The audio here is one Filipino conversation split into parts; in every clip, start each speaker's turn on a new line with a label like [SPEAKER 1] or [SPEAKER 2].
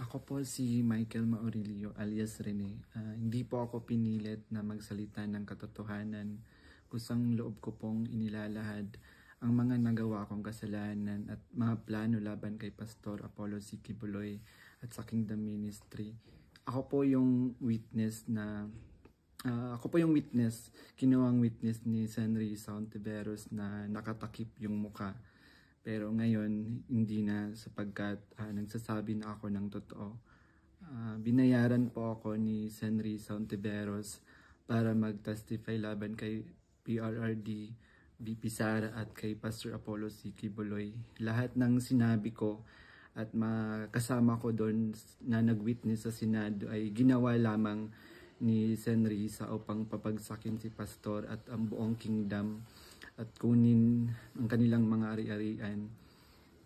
[SPEAKER 1] Ako po si Michael Maurilio alias Rene. Hindi po ako pinilit na magsalita ng katotohanan. Kusang loob ko pong inilalahad ang mga nagawa kong kasalanan at mga plano laban kay Pastor Apollo C. Quiboloy at sa Kingdom Ministry. Ako po yung witness, kinuwang witness ni Senry Sauntiveros na nakatakip yung muka. Pero ngayon, hindi na sapagkat nagsasabi na ako ng totoo. Binayaran po ako ni Senry Sauntiveros para mag-testify laban kay PRRD, VP Sara at kay Pastor Apollo C. Quiboloy. Lahat ng sinabi ko at kasama ko doon na nag-witness sa Senado ay ginawa lamang ni Senry sa upang papagsakin si Pastor at ang buong kingdom at kunin ang kanilang mga ari-arian.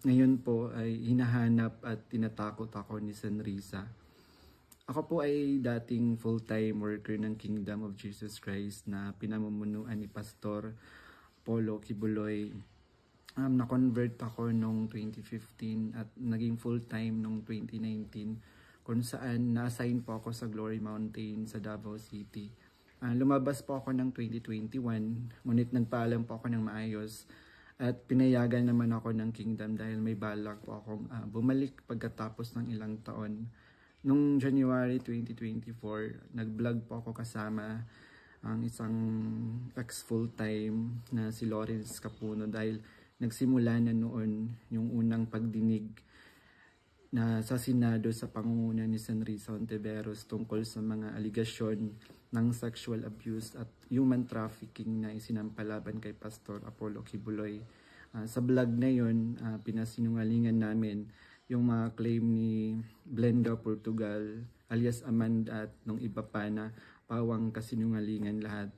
[SPEAKER 1] Ngayon po ay hinahanap at tinatakot ako ni Senrisa. Ako po ay dating full-time worker ng Kingdom of Jesus Christ na pinamumunuan ni Pastor Apollo Quiboloy. Na-convert ako noong 2015 at naging full-time noong 2019 kung saan na-assign po ako sa Glory Mountain sa Davao City. Lumabas po ako ng 2021, ngunit nagpaalam po ako ng maayos at pinayagan naman ako ng Kingdom dahil may balak po akong bumalik pagkatapos ng ilang taon. Noong January 2024, nag-vlog po ako kasama ang isang ex-full-time na si Lawrence Capuno dahil nagsimula na noon yung unang pagdinig na sa Senado sa pangunguna ni Senry Sauntiveros tungkol sa mga aligasyon ng sexual abuse at human trafficking na isinampalaban kay Pastor Apollo Quiboloy. Sa vlog na yun, pinasinungalingan namin yung mga claim ni Blenda Portugal alias Amanda at nung iba pa na pawang kasinungalingan lahat.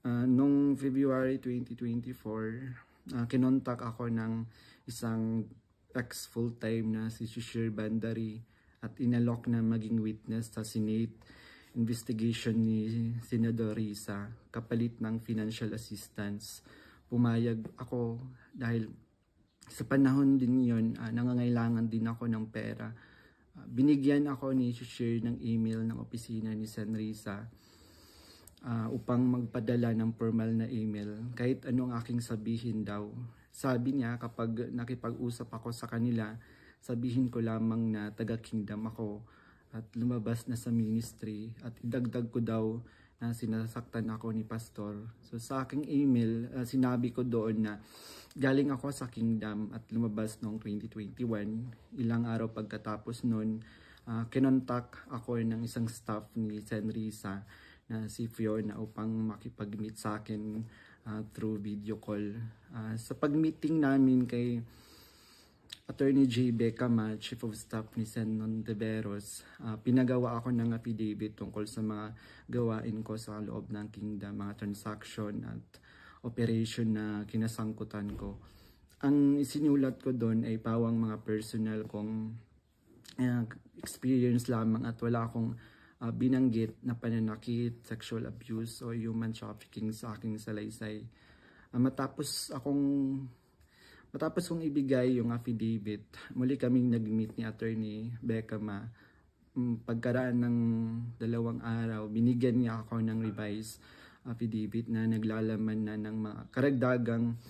[SPEAKER 1] Noong February 2024, kinontak ako ng isang ex-full-time na si Shishir Bandari at inalok na maging witness sa Senate investigation ni Senador Risa kapalit ng financial assistance. Pumayag ako dahil sa panahon din yon, nangangailangan din ako ng pera. Binigyan ako ni Shishir ng email ng opisina ni Sen Risa upang magpadala ng formal na email kahit anong aking sabihin daw. Sabi niya kapag nakipag-usap ako sa kanila, sabihin ko lamang na taga-kingdom ako at lumabas na sa ministry at idagdag ko daw na sinasaktan ako ni Pastor. So sa aking email, sinabi ko doon na galing ako sa kingdom at lumabas noong 2021. Ilang araw pagkatapos noon, kinontak ako ng isang staff ni Sen Risa na si Fiona upang makipag-meet sa akin through video call. Sa pag-meeting namin kay Attorney J. Becama, Chief of Staff ni Sen Sauntiveros, pinagawa ako ng affidavit tungkol sa mga gawain ko sa loob ng kingdom, mga transaction at operation na kinasangkutan ko. Ang isinulat ko doon ay pawang mga personal kong experience lamang at wala akong binanggit na pananakit, sexual abuse o human trafficking sa aking salaysay. Matapos kong ibigay yung affidavit, muli kaming nag-meet ni Attorney Becama. Pagkaraan ng 2 araw, binigyan niya ako ng revised affidavit na naglalaman na ng mga karagdagang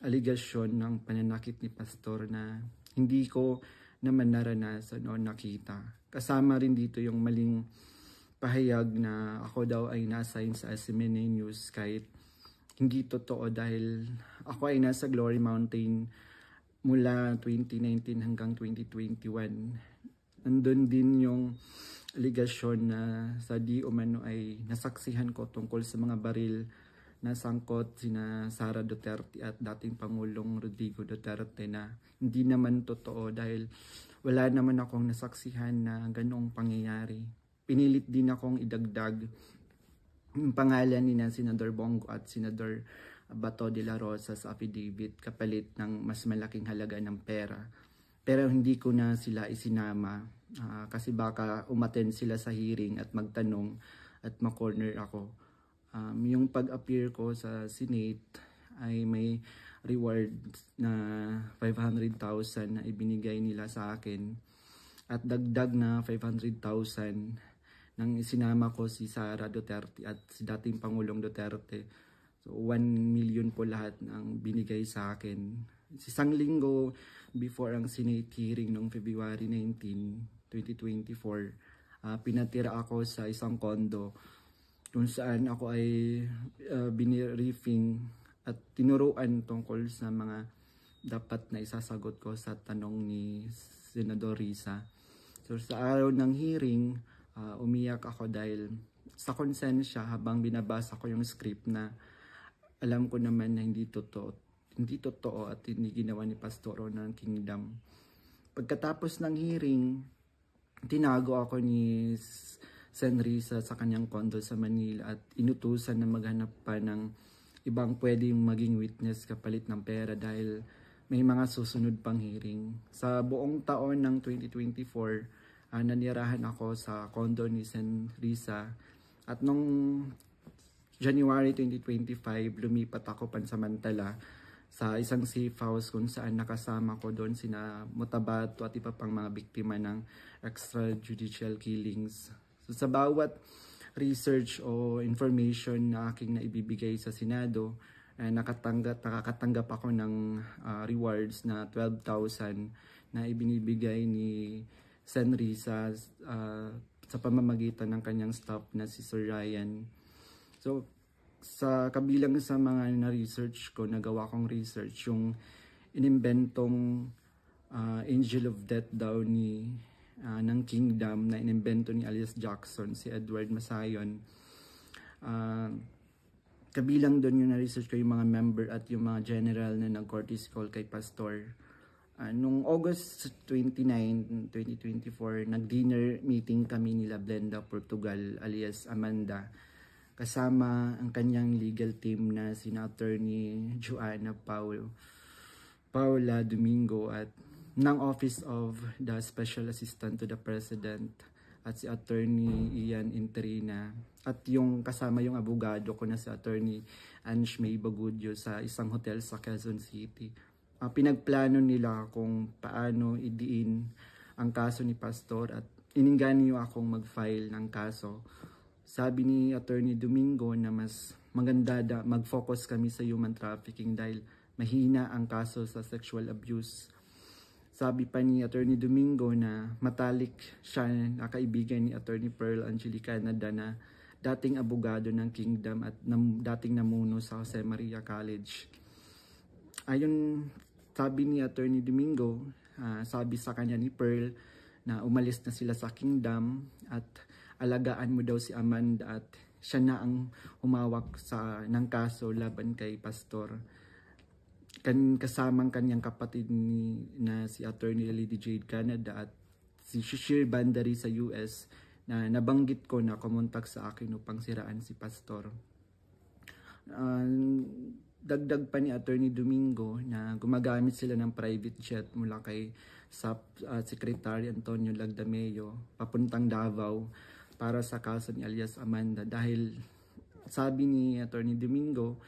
[SPEAKER 1] aligasyon ng pananakit ni Pastor na hindi ko naman naranasan o nakita. Kasama rin dito yung maling pahayag na ako daw ay na-assign sa SMNA News kahit hindi totoo dahil ako ay nasa Glory Mountain mula 2019 hanggang 2021. Nandun din yung aligasyon na sa di umano ay nasaksihan ko tungkol sa mga baril na sangkot sina Sara Duterte at dating Pangulong Rodrigo Duterte na hindi naman totoo dahil wala naman akong nasaksihan na ganong pangyayari. Pinilit din akong idagdag yung pangalan ni Senador Bongo at Senador Bato de la Rosa sa affidavit kapalit ng mas malaking halaga ng pera. Pero hindi ko na sila isinama kasi baka umattend sila sa hearing at magtanong at ma-corner ako. Yung pag-appear ko sa Senate ay may reward na 500,000 na ibinigay nila sa akin. at dagdag na 500,000 nang isinama ko si Sara Duterte at si dating Pangulong Duterte. So 1 million po lahat ang binigay sa akin. Isang linggo before ang Senate hearing noong February 19, 2024, pinatira ako sa isang condo kung saan ako ay biniriefing at tinuruan tungkol sa mga dapat na isasagot ko sa tanong ni Senador Risa. So sa araw ng hearing, umiyak ako dahil sa konsensya habang binabasa ko yung script na alam ko naman na hindi totoo at hindi ginawa ni Pastoro ng Kingdom. Pagkatapos ng hearing, tinago ako ni Sen Risa sa kanyang condo sa Manila at inutusan na maghanap pa ng ibang pwedeng maging witness kapalit ng pera dahil may mga susunod pang hearing. Sa buong taon ng 2024, nanirahan ako sa condo ni Sen Risa at nung January 2025, lumipat ako pansamantala sa isang safe house kung saan nakasama ko doon sina Mutabato at iba pang mga biktima ng extrajudicial killings. So, sa bawat research o information na aking naibibigay sa Senado, nakakatanggap ako ng rewards na 12,000 na ibinibigay ni Sen Risa sa pamamagitan ng kanyang staff na si Sir Ryan. So, sa kabilang sa mga na-research ko, nagawa kong research, yung inimbentong Angel of Death daw ng Kingdom na inimbento ni alias Jackson, si Edward Masayon. Kabilang doon yung na-research ko yung mga member at yung mga general na nag-courtesy call kay Pastor. Nung August 29, 2024, nag-dinner meeting kami nila Blenda Portugal alias Amanda. Kasama ang kanyang legal team na sina Attorney Joanna Paula Domingo at ng Office of the Special Assistant to the President at si Attorney Ian Interina at yung kasama yung abogado ko na si Attorney Ange May Bagudyo sa isang hotel sa Quezon City. Pinagplano nila kung paano idiin ang kaso ni Pastor at ininganyo akong mag-file ng kaso. Sabi ni Attorney Domingo na mas maganda mag-focus kami sa human trafficking dahil mahina ang kaso sa sexual abuse. Sabi pa ni Attorney Domingo na matalik siya na kaibigan ni Attorney Pearl Angelica Canada na dating abogado ng Kingdom at dating namuno sa Jose Maria College. Ayon sabi ni Attorney Domingo, sabi sa kanya ni Pearl na umalis na sila sa Kingdom at alagaan mo daw si Amanda at siya na ang humawak ng kaso laban kay Pastor. Kasamang kanyang kapatid na si Attorney Lady Jade Canada at si Shishir Bandari sa US na nabanggit ko na kumontak sa akin upang siraan si Pastor. Dagdag pa ni Attorney Domingo na gumagamit sila ng private jet mula kay Secretary Antonio Lagdameo papuntang Davao para sa kaso ni alias Amanda dahil sabi ni Attorney Domingo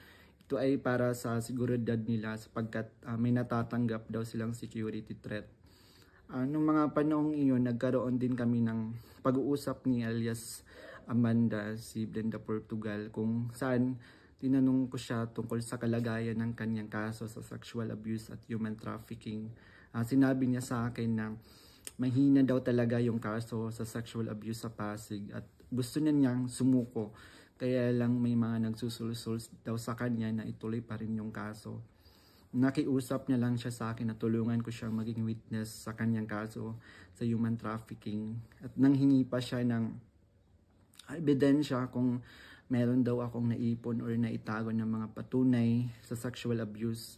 [SPEAKER 1] ito ay para sa seguridad nila sapagkat may natatanggap daw silang security threat. Noong mga panahong iyon, nagkaroon din kami ng pag-uusap ni alias Amanda, si Blenda Portugal, kung saan tinanong ko siya tungkol sa kalagayan ng kanyang kaso sa sexual abuse at human trafficking. Sinabi niya sa akin na mahina daw talaga yung kaso sa sexual abuse sa Pasig at gusto niya niyang sumuko. Kaya lang may mga nagsusulsul daw sa kanya na ituloy pa rin yung kaso. Nakiusap niya lang siya sa akin na tulungan ko siyang maging witness sa kanyang kaso sa human trafficking. At nanghingi pa siya ng ebidensya kung meron daw akong naipon or naitago ng mga patunay sa sexual abuse.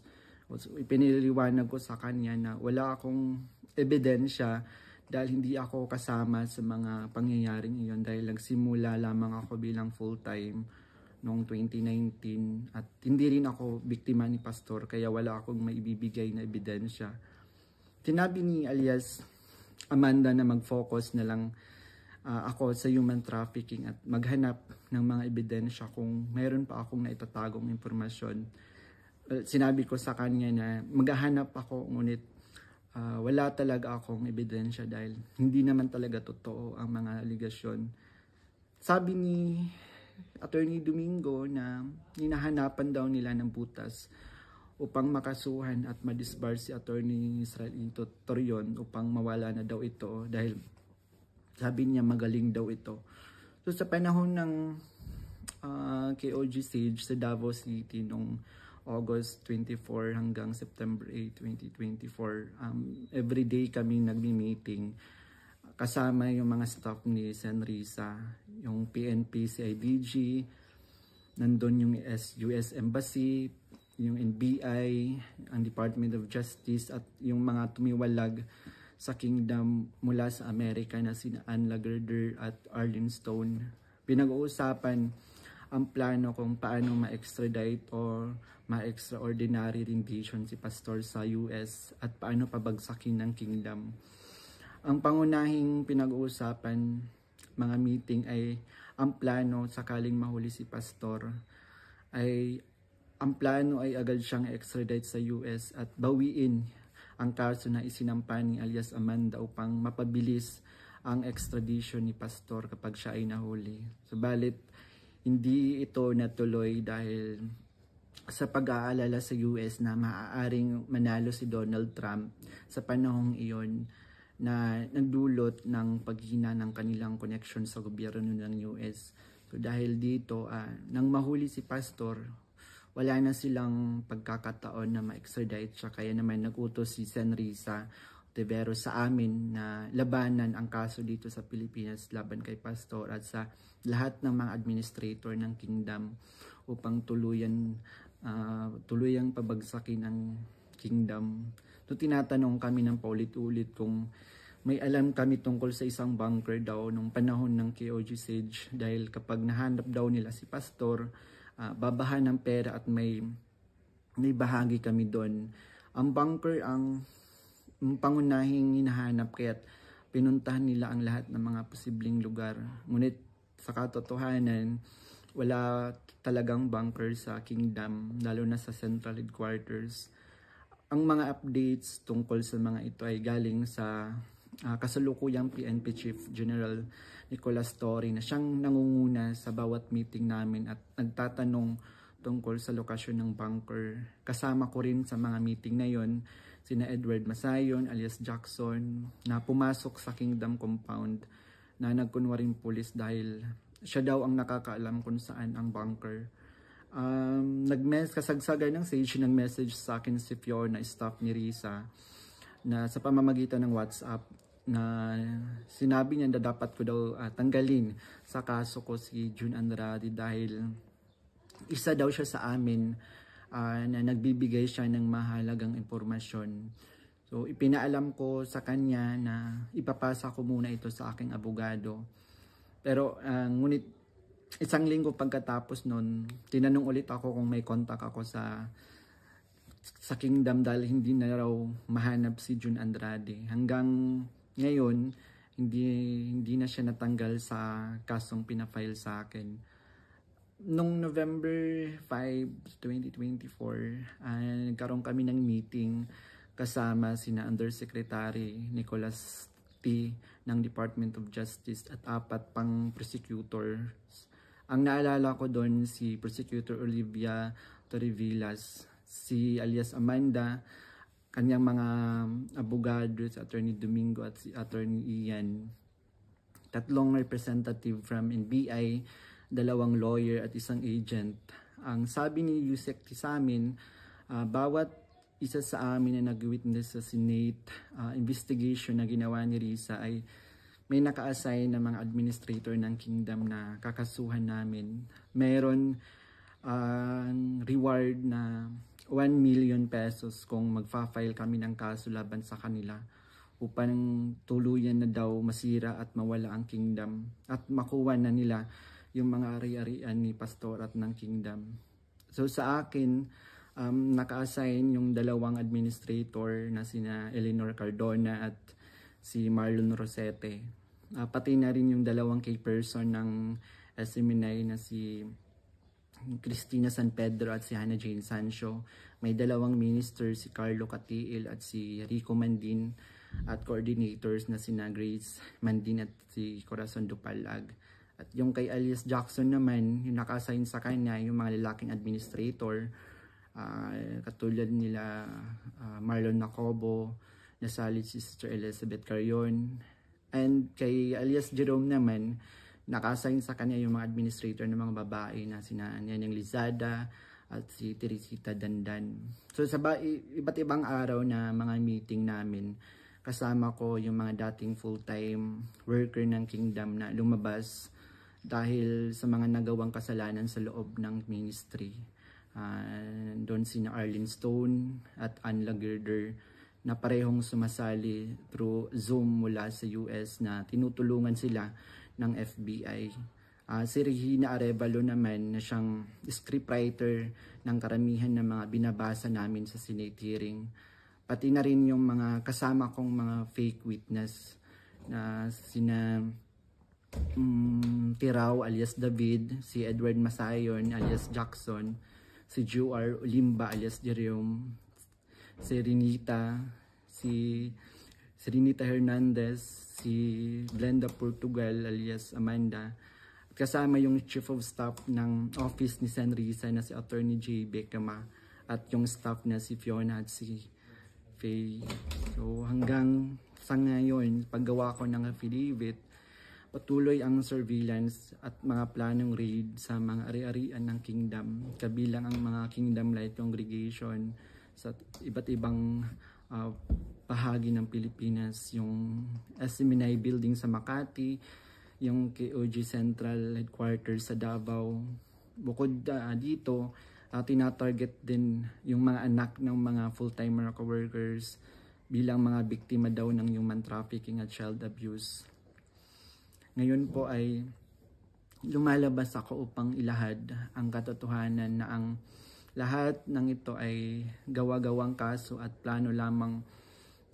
[SPEAKER 1] So, ipiniliwanag ko sa kanya na wala akong ebidensya dahil hindi ako kasama sa mga pangyayaring iyon dahil nagsimula lamang ako bilang full-time noong 2019 at hindi rin ako biktima ni Pastor kaya wala akong maibibigay na ebidensya. Sinabi ni alias Amanda na mag-focus na lang ako sa human trafficking at maghanap ng mga ebidensya kung mayroon pa akong naitatagong impormasyon. Sinabi ko sa kanya na maghahanap ako ngunit wala talaga akong ebidensya dahil hindi naman talaga totoo ang mga aligasyon. Sabi ni Attorney Domingo na hinahanapan daw nila ng butas upang makasuhan at madisbar si Attorney Israelito Torion upang mawala na daw ito dahil sabi niya magaling daw ito. So sa panahon ng KOG Sage sa Davao City noong August 24 hanggang September 8, 2024, everyday kami nagmi-meeting kasama yung mga staff ni Senrisa, yung PNP, CIDG, nandun yung US Embassy, yung NBI, ang Department of Justice at yung mga tumiwalag sa kingdom mula sa Amerika na sina Ann Lagerder at Arlene Stone. Pinag-uusapan ang plano kung paano ma-extradite o ma-extraordinary rendition si pastor sa US at paano pabagsakin ng kingdom. Ang pangunahing pinag-uusapan mga meeting ay ang plano sakaling mahuli si pastor ay ang plano ay agad siyang extradite sa US at bawiin ang kaso na isinampa ni alias Amanda upang mapabilis ang extradition ni pastor kapag siya ay nahuli. Subalit hindi ito natuloy dahil sa pag-aalala sa US na maaaring manalo si Donald Trump sa panahong iyon na nagdulot ng paghina ng kanilang connection sa gobyerno ng US. So dahil dito, nang mahuli si pastor, wala na silang pagkakataon na ma-extradite siya. Kaya naman nagutos si Senrisa Ontiveros sa amin na labanan ang kaso dito sa Pilipinas laban kay pastor at sa lahat ng mga administrator ng kingdom upang tuluyang pabagsakin ang kingdom. So tinatanong kami ng paulit-ulit kung may alam kami tungkol sa isang bunker daw nung panahon ng KOG Sage dahil kapag nahanap daw nila si pastor, babahan ng pera at may bahagi kami doon. Ang bunker ang pangunahing hinahanap kaya't pinuntahan nila ang lahat ng mga posibleng lugar. Ngunit sa katotohanan, wala talagang bunker sa kingdom, lalo na sa central headquarters. Ang mga updates tungkol sa mga ito ay galing sa kasalukuyang PNP Chief General Nicolas Torre na siyang nangunguna sa bawat meeting namin at nagtatanong tungkol sa lokasyon ng bunker. Kasama ko rin sa mga meeting na yon sina Edward Masayon alias Jackson na pumasok sa Kingdom Compound na nagkunwaring pulis dahil siya daw ang nakakaalam kung saan ang bunker. Kasagsagan ng Sage, nag-message sa akin si Fiona, staff ni Risa, na sa pamamagitan ng WhatsApp na sinabi niya na dapat ko daw tanggalin sa kaso ko si June Andrade dahil isa daw siya sa amin na nagbibigay siya ng mahalagang impormasyon. So ipinaalam ko sa kanya na ipapasa ko muna ito sa aking abogado. Pero ngunit isang linggo pagkatapos nun, tinanong ulit ako kung may contact ako sa kingdom dahil hindi na raw mahanap si June Andrade. Hanggang ngayon, hindi na siya natanggal sa kasong pinafile sa akin. Noong November 5, 2024, nagkaroon kami ng meeting kasama sina Undersecretary Nicolas T. ng Department of Justice at 4 pang prosecutors. Ang naalala ko doon si Prosecutor Olivia Torrevillas, si alias Amanda, kanyang mga abogado, si Attorney Domingo at si Attorney Ian, 3 representative from NBI, 2 lawyer at 1 agent. Ang sabi ni Yusek sa amin, bawat isa sa amin na nag-witness sa Senate investigation na ginawa ni Risa ay may naka-assign na mga administrator ng kingdom na kakasuhan namin. Meron reward na 1 million pesos kung magfa-file kami ng kaso laban sa kanila upang tuluyan na daw masira at mawala ang kingdom at makuha na nila yung mga ari-arian ni pastor at ng kingdom. So sa akin, naka-assign yung 2 administrator na sina Eleanor Cardona at si Marlon Rosete. Pati na rin yung 2 key person ng SMNI na si Cristina San Pedro at si Hannah Jane Sancho. May dalawang minister, si Carlo Catiil at si Rico Mandin, at coordinators na sina Grace Mandin at si Corazon Dupalag. At yung kay Alias Jackson naman, yung naka-assign sa kanya, yung mga lalaking administrator, katulad nila Marlon Nacobo, nasali si Sister Elizabeth Carion. And kay Alias Jerome naman, naka-assign sa kanya yung mga administrator ng mga babae na sina Neneng Lizada at si Teresita Dandan. So sa iba't ibang araw na mga meeting namin, kasama ko yung mga dating full-time worker ng Kingdom na lumabas dahil sa mga nagawang kasalanan sa loob ng ministry. Doon sina Arlene Stone at Ann Lagerder na parehong sumasali through Zoom mula sa US na tinutulungan sila ng FBI. Si Regina Arevalo naman na siyang scriptwriter ng karamihan ng mga binabasa namin sa Senate hearing. Pati na rin yung mga kasama kong mga fake witness na sina Tirao alias David, si Edward Masayon alias Jackson, si Juar Olimba alias Jerome, si Renita Hernandez, si Glenda Portugal alias Amanda. Kasama yung Chief of Staff ng Office ni San Risa na si Attorney J. Becama at yung staff na si Fiona at si Faye. So hanggang sa ngayon, paggawa ko ng affidavit, patuloy ang surveillance at mga planong raid sa mga ari-arian ng Kingdom, kabilang ang mga Kingdom Light Congregation sa iba't ibang bahagi ng Pilipinas, yung SMNI building sa Makati, yung KOG Central Headquarters sa Davao. Bukod dito, tinatarget din yung mga anak ng mga full-time workers bilang mga biktima daw ng human trafficking at child abuse. Ngayon po ay lumalabas ako upang ilahad ang katotohanan na ang lahat ng ito ay gawa-gawang kaso at plano lamang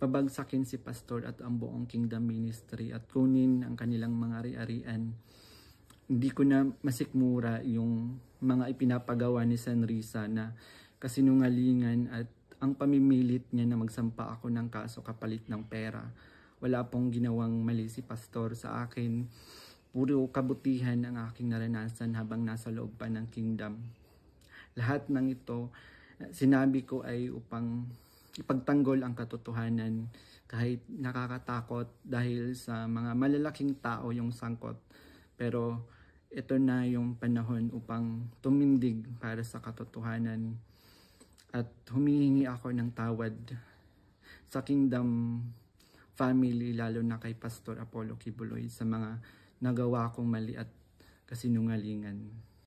[SPEAKER 1] pabagsakin si Pastor at ang buong Kingdom Ministry at kunin ang kanilang mga ari-arian. Hindi ko na masikmura yung mga ipinapagawa ni San Risa na kasinungalingan at ang pamimilit niya na magsampa ako ng kaso kapalit ng pera. Wala pong ginawang mali si Pastor sa akin. Puro kabutihan ang aking naranasan habang nasa loob pa ng Kingdom. Lahat ng ito, sinabi ko ay upang ipagtanggol ang katotohanan kahit nakakatakot dahil sa mga malalaking tao yung sangkot. Pero ito na yung panahon upang tumindig para sa katotohanan at humihingi ako ng tawad sa Kingdom family, lalo na kay Pastor Apollo Kibuloy sa mga nagawa kong mali at kasinungalingan.